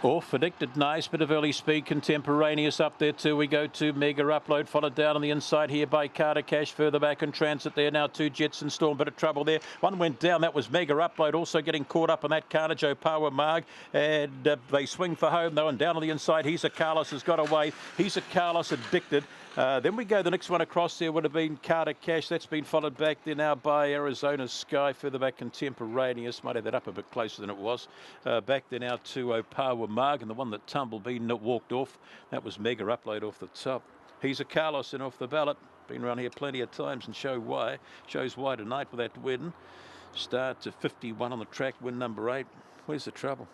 Off, predicted nice, bit of early speed, contemporaneous up there too. We go to Mega Upload, followed down on the inside here by Carter Cash, further back in transit there now to Jetson Storm, bit of trouble there. One went down, that was Mega Upload, also getting caught up in that Carnage Power Marg, and they swing for home though, and down on the inside, He's a Carlos has got away. He's a Carlos addicted. Then we go, the next one across there would have been Carter Cash. That's been followed back there now by Arizona Sky. Further back, Contemporaneous. Might have that up a bit closer than it was. Back there now to Opawa Marg. And the one that Tumblebee walked off, that was Mega Upload off the top. He's a Carlos in off the ballot. Been around here plenty of times and shows why tonight with that win. Start to 51 on the track, win number 8. Where's the trouble?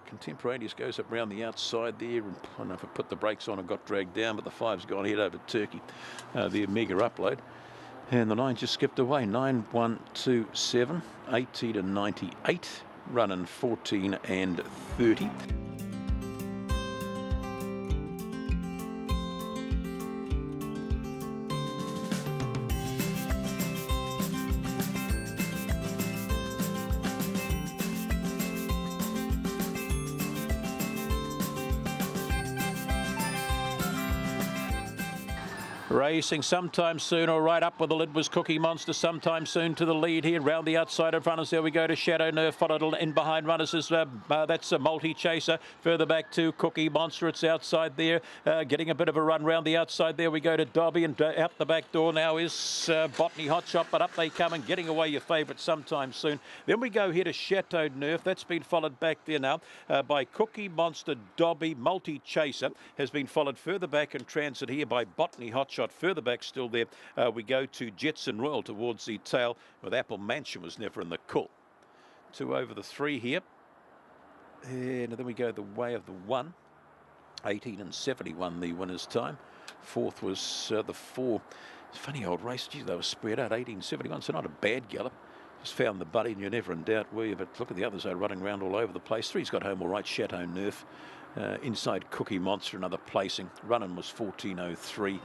Contemporaneous goes up round the outside there, and I don't know if I put the brakes on and got dragged down, but the 5's gone head over Turkey. The Mega Upload, and the 9 just skipped away. 9-1-2-7, 80 to 98, running 14 and 30. Racing sometime soon, all right, up with the lid was Cookie Monster sometime soon to the lead here, round the outside of runners. There we go to Shadow Nerve, followed in behind runners is that's a Multi-Chaser. Further back to Cookie Monster, it's outside there, getting a bit of a run round the outside there. We go to Dobby, and out the back door now is Botany Hotshot, but up they come and getting away your favourite sometime soon. Then we go here to Chateau Nerve, that's been followed back there now by Cookie Monster, Dobby, Multi-Chaser has been followed further back in transit here by Botany Hotshot. Further back still there, we go to Jetson Royal towards the tail, with Apple Mansion was never in the call. 2 over the 3 here. And then we go the way of the 1. 18 and 71 the winner's time. Fourth was the 4. Funny old race. Gee, they were spread out. 18.71, so not a bad gallop. Just found the buddy, and you're never in doubt, were you? But look at the others, they're running around all over the place. 3's got home all right. Chateau Nerf. Inside Cookie Monster, another placing. Running was 14.03.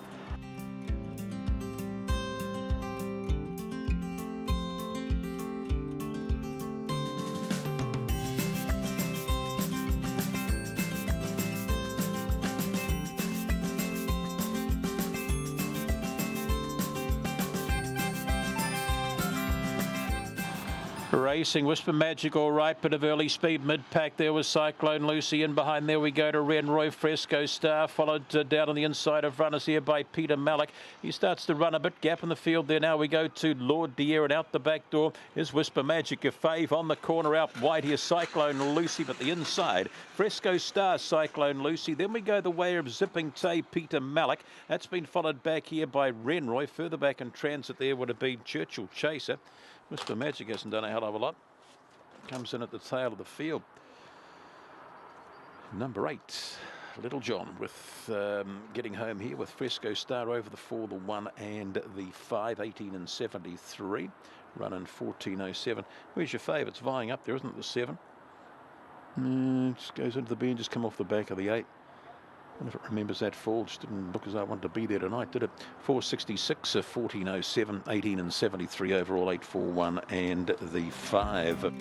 Racing Whisper Magic, all right, bit of early speed mid-pack. There was Cyclone Lucy, and behind there we go to Renroy Fresco Star, followed down on the inside of runners here by Peter Malik. He starts to run a bit, gap in the field there. Now we go to Lord Deere, and out the back door is Whisper Magic, a fave on the corner out wide here, Cyclone Lucy, but the inside, Fresco Star, Cyclone Lucy. Then we go the way of Zipping Tay, Peter Malik. That's been followed back here by Renroy. Further back in transit there would have been Churchill Chaser. Mr. Magic hasn't done a hell of a lot. Comes in at the tail of the field. Number 8, Little John, with getting home here with Fresco Star over the 4, the 1 and the 5, 18 and 73. Running 14.07. Where's your favourites vying up there, isn't it, the 7? Just goes into the bend, just come off the back of the 8. I wonder if it remembers that fall. Just didn't look as though I wanted to be there tonight, did it? 466, 14.07, 18 and 73 overall, 8.41 and the 5.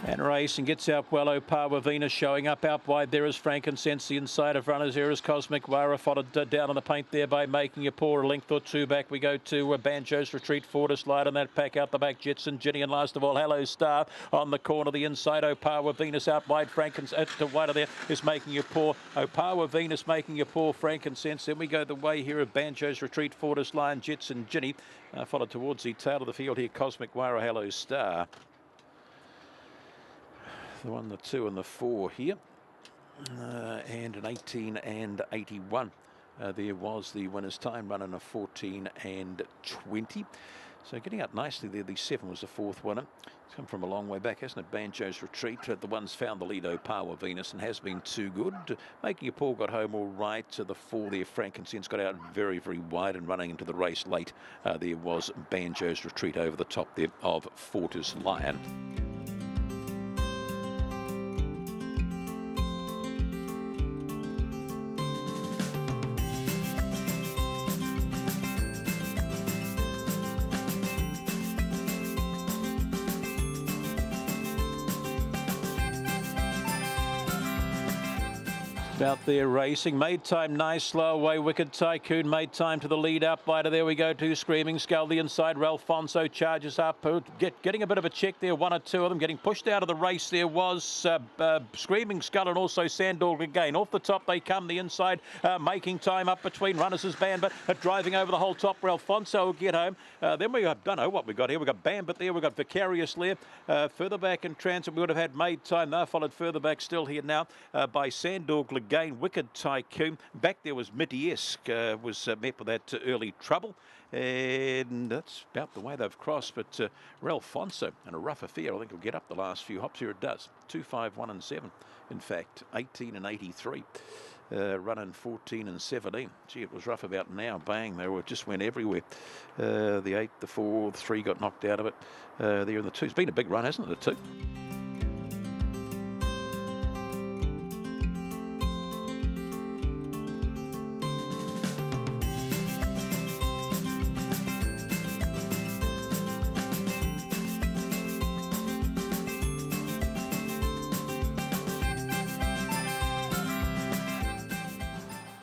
And racing gets out well. Opawa Venus showing up out wide. There is Frankincense, the inside of runners. There is Cosmic Wara, followed down on the paint there by Making a Pour. A length or 2 back. We go to Banjo's Retreat, Fortis Light on that pack. Out the back, Jetson Ginny, and last of all, Hello Star on the corner. The inside, Opawa Venus out wide. Frankincense to wider there is Making a Pour. Opawa Venus Making a Pour, Frankincense. Then we go the way here of Banjo's Retreat, Fortis Lion, Jetson Ginny. Followed towards the tail of the field here, Cosmic Wara, Hello Star. The 1, the 2 and the 4 here, and an 18 and 81. There was the winner's time, running a 14 and 20. So getting up nicely there. The 7 was the 4th winner. It's come from a long way back, hasn't it? Banjo's Retreat. The one's found the lead, Power Venus, and has been too good. Making a Paul got home all right. The 4 there, Frankincense, got out very, very wide and running into the race late. There was Banjo's Retreat over the top there of Fortis Lion. Out there racing, made time nice, slow away, Wicked Tycoon made time to the lead outrider. There we go to Screaming Skull, the inside, Ralfonso charges up, getting a bit of a check there, 1 or 2 of them getting pushed out of the race. There was Screaming Skull and also Sandog again. Off the top they come, the inside, making time up between Runners' Band, but driving over the whole top. Ralfonso will get home. Then we don't know what we got here. We've got Bambit there, we've got Vicarious there. Further back in transit, we would have had made time. They're followed further back still here now by Sandog again, Wicked Tycoon. Back there was Mitty-esque, was met with that early trouble. And that's about the way they've crossed. But Ralfonso, in a rough affair, I think he'll get up the last few hops. Here it does. 2, 5, 1 and 7. In fact, 18 and 83. Running 14 and 17. Gee, it was rough about now. Bang, they just went everywhere. The 8, the 4, the 3 got knocked out of it. There in the 2. It's been a big run, hasn't it, the 2?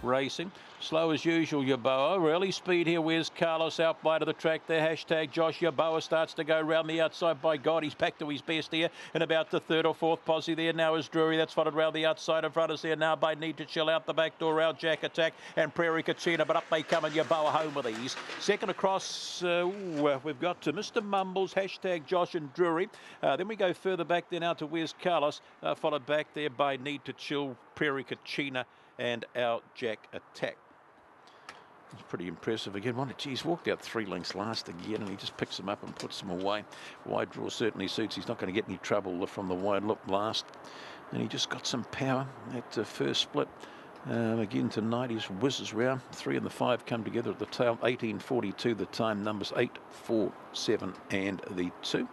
Racing slow as usual. Yaboa really speed here. Where's Carlos out wide of the track there? Hashtag Josh Yaboa starts to go round the outside. By God, he's back to his best here in about the 3rd or 4th posse there. Now is Drury, that's followed round the outside of runners there now by Need to Chill out the back door. Out Jack Attack and Prairie Kachina, but up they come and Yaboa home with these. Second across, we've got to Mr. Mumbles, hashtag Josh and Drury. Then we go further back there now to Where's Carlos, followed back there by Need to Chill, Prairie Kachina and our Jack Attack. It's pretty impressive again. He's walked out 3 lengths last again, and he just picks them up and puts them away. Wide draw certainly suits. He's not going to get any trouble from the wide look last. And he just got some power at first split. Again tonight he's whizzes round. 3 and the 5 come together at the tail. 18:42 the time. Numbers 8, 4, 7 and the 2.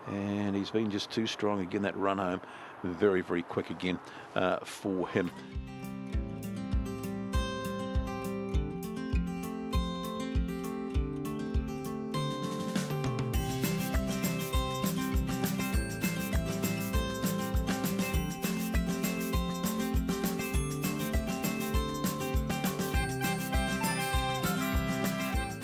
And he's been just too strong again. That run home very, very quick again for him.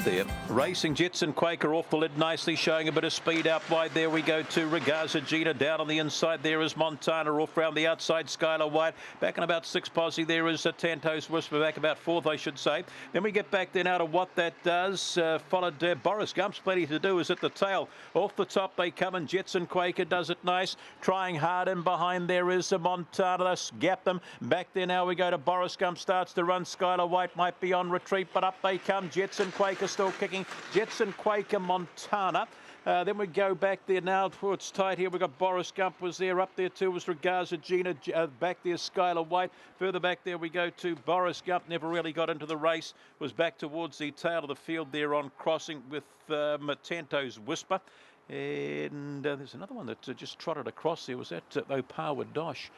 There. Racing Jetson Quaker off the lid nicely, showing a bit of speed out wide. There we go to Ragazza Gina. Down on the inside there is Montana, off round the outside, Skylar White. Back in about 6 posse there is Tanto's Whisper, back about 4th I should say. Then we get back there now to what that does. Followed Boris Gump's plenty to do is at the tail. Off the top they come and Jetson Quaker does it nice. Trying hard in behind there is Montana. Let's gap them. Back there now we go to Boris Gump, starts to run. Skylar White might be on retreat, but up they come. Jetson Quaker still kicking. Jetson Quaker, Montana. Then we go back there now. It's tight here. We've got Boris Gump was there. Up there too was Ragazza Gina. Back there Skylar White. Further back there we go to Boris Gump. Never really got into the race. Was back towards the tail of the field there on crossing with Matanto's Whisper. And there's another one that just trotted across there. Was that Opawa Dosh?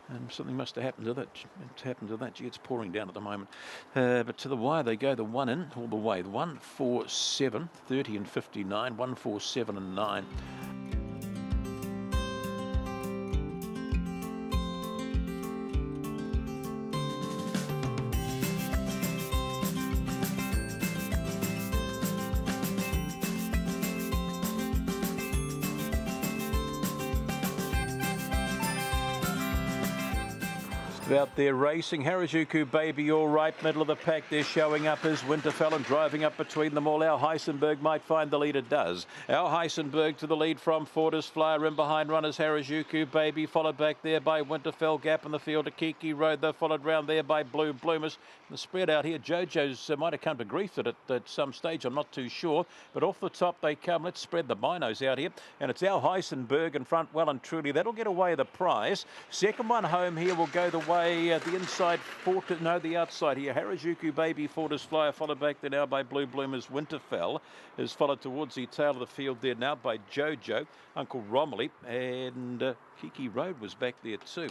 And something must have happened to that. It's happened to that. Gee, it's pouring down at the moment. But to the wire they go. The 1 in all the way. The 1, 4, 7, 30 and 59. 1, 4, 7 and 9. Out there racing, Harajuku Baby all right, middle of the pack there, showing up as Winterfell and driving up between them all. Our Heisenberg might find the leader, does. Our Heisenberg to the lead from Fortis Flyer, in behind runners Harajuku Baby, followed back there by Winterfell. Gap in the field to Kiki Road, they're followed round there by Blue Bloomers. The spread out here, Jojo's might have come to grief at some stage, I'm not too sure, but off the top they come. Let's spread the binos out here, and it's our Heisenberg in front, well and truly. That'll get away the prize. Second one home here will go the way the inside, the outside here. Harajuku Baby, Fortis Flyer, followed back there now by Blue Bloomers. Winterfell is followed towards the tail of the field there now by Jojo, Uncle Romilly, and Kiki Road was back there too.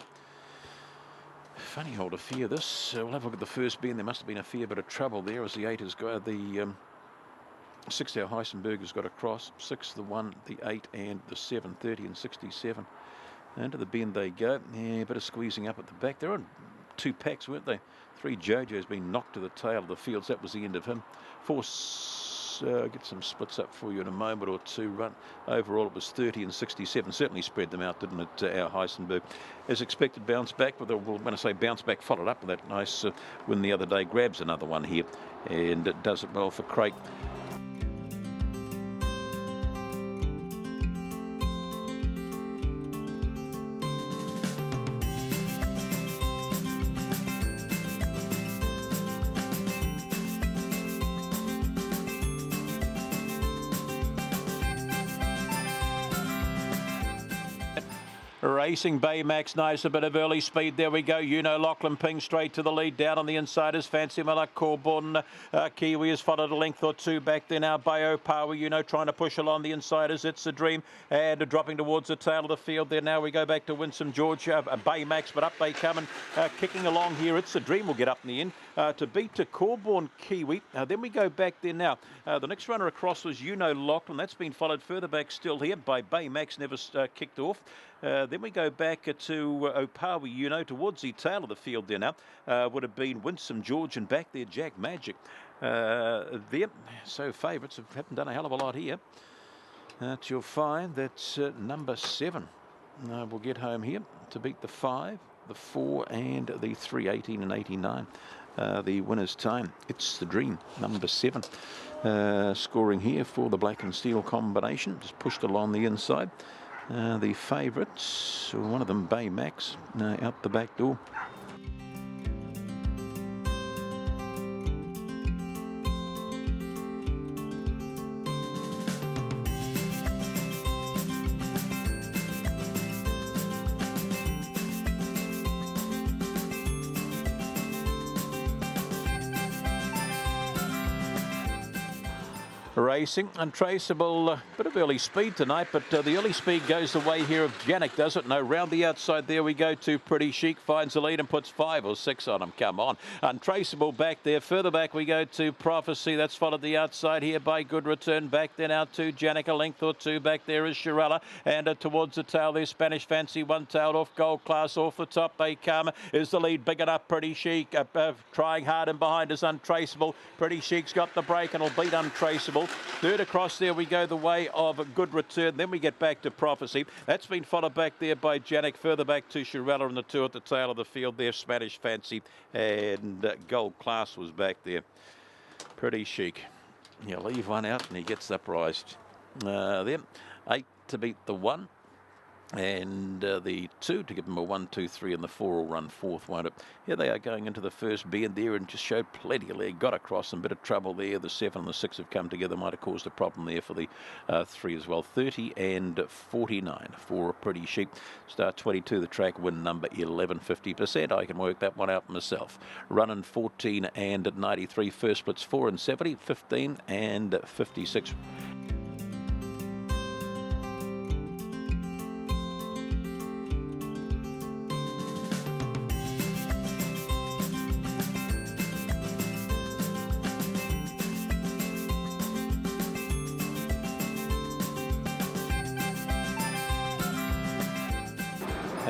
Funny old affair this. We'll have a look at the first bend. There must have been a fair bit of trouble there as the 8 has got the 6 our Heisenberg has got across. 6, the 1, the 8 and the 7, 30 and 67. Into the bend they go. Yeah, a bit of squeezing up at the back. They're on 2 packs, weren't they? 3 Jojo's been knocked to the tail of the fields. That was the end of him. 4, get some splits up for you in a moment or two. Run overall it was 30 and 67. Certainly spread them out, didn't it? Our Heisenberg, as expected, bounce back. Well, when I say bounce back, followed up with that nice win the other day. Grabs another one here, and it does it well for Craig. Racing Baymax, nice, a bit of early speed. There we go. Lachlan Ping straight to the lead. Down on the inside is Fancy Miller. Corborn Kiwi has followed a length or two back there now. Bio Power, trying to push along the inside as It's a Dream. And dropping towards the tail of the field there. Now we go back to Winsome George. Baymax, but up they come and kicking along here. It's a Dream will get up in the end to beat to Corborn Kiwi. Then we go back there now. The next runner across was Lachlan. That's been followed further back still here by Baymax, never kicked off. Then we go back to Opawi, towards the tail of the field there now. Would have been Winsome George, and back there Jack Magic. There, so favourites haven't done a hell of a lot here. You'll find that's number 7 will get home here to beat the 5, the 4 and the 3, 18 and 89. The winner's time, It's the Dream, number 7. Scoring here for the black and steel combination, just pushed along the inside. The favourites, one of them Baymax, out the back door. Racing, untraceable, bit of early speed tonight, but the early speed goes the way here of Janik, does it? No, round the outside there we go to Pretty Chic, finds the lead and puts 5 or 6 on him. Come on, untraceable back there. Further back we go to Prophecy, that's followed the outside here by Good Return. Back then out to Janik, a length or two. Back there is Shirella, and towards the tail there Spanish Fancy, one-tailed off. Gold Class off the top they come. Is the lead big enough? Pretty Chic trying hard, and behind is Untraceable. Pretty Chic's got the break and will beat Untraceable. Third across there we go the way of a Good Return. Then we get back to Prophecy. That's been followed back there by Janik. Further back to Shirella, and the 2 at the tail of the field there, Spanish Fancy, and Gold Class was back there. Pretty Chic. You leave one out and he gets the prize. Then 8 to beat the 1. And the 2 to give them a 1, 2, 3, and the 4 will run 4th, won't it? Here they are going into the first bend there, and just showed plenty of leg. Got across some bit of trouble there. The 7 and the 6 have come together. Might have caused a problem there for the 3 as well. 30 and 49 for a Pretty Chic. Start 22, the track win number 11, 50%. I can work that one out myself. Running 14 and 93. First splits 4 and 70, 15 and 56.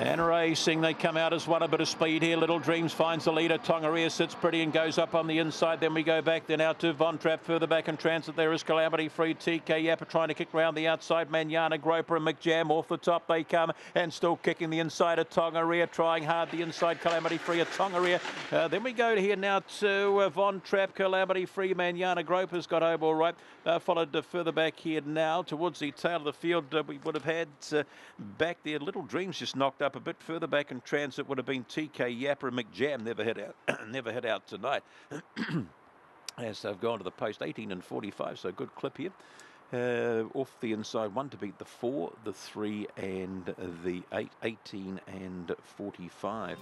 And racing, they come out as one, a bit of speed here. Little Dreams finds the leader. Tongaria sits pretty and goes up on the inside. Then we go back then out to Von Trapp. Further back in transit there is Calamity Free. TK Yappa trying to kick round the outside. Manana Groper and McJam off the top they come, and still kicking the inside of Tongaria, trying hard the inside. Calamity Free of Tongaria. Then we go here now to Von Trapp. Calamity Free. Manana Groper's got home all right. Followed further back here now towards the tail of the field. We would have had back there. Little Dreams just knocked up a bit further back in transit. Would have been TK Yapper and McJam. Never hit out. Never hit out tonight. As they've gone to the post, 18 and 45. So good clip here. Off the inside, one to beat the 4, the 3, and the 8. 18 and 45.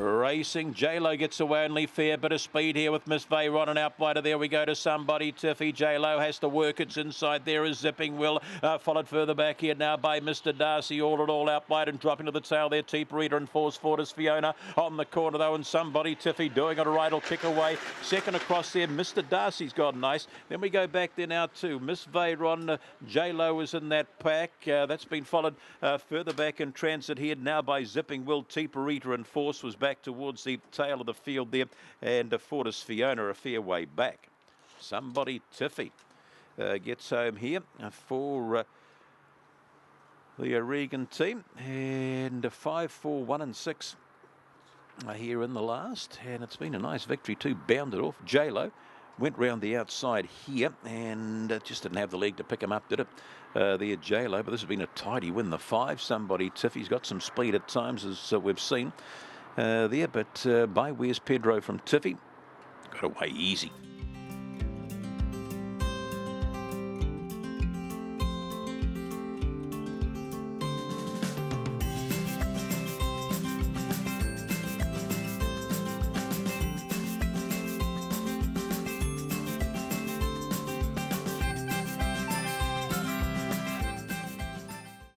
Racing, J-Lo gets away, only fair bit of speed here with Miss Veyron, and outbiter. There we go to Somebody Tiffy. J-Lo has to work, it's inside. There is Zipping Will, followed further back here now by Mr. Darcy. All in all, outbite and dropping to the tail there. Teep Reader and Force Fortis Fiona on the corner though, and Somebody Tiffy doing it right. Will kick away. Second across there, Mr. Darcy's got nice. Then we go back there now to Miss Veyron. J-Lo is in that pack. That's been followed further back in transit here now by Zipping Will. Teep Reader and Force was back towards the tail of the field there, and Fortis Fiona a fair way back. Somebody Tiffy gets home here for the Regan team, and 5, 4, 1 and 6 here in the last, and it's been a nice victory too. Bounded off. J-Lo went round the outside here and just didn't have the leg to pick him up, did it? There, J-Lo, but this has been a tidy win. The 5, Somebody Tiffy's got some speed at times, as we've seen there, but by where's Pedro from Tiffy? Got away easy.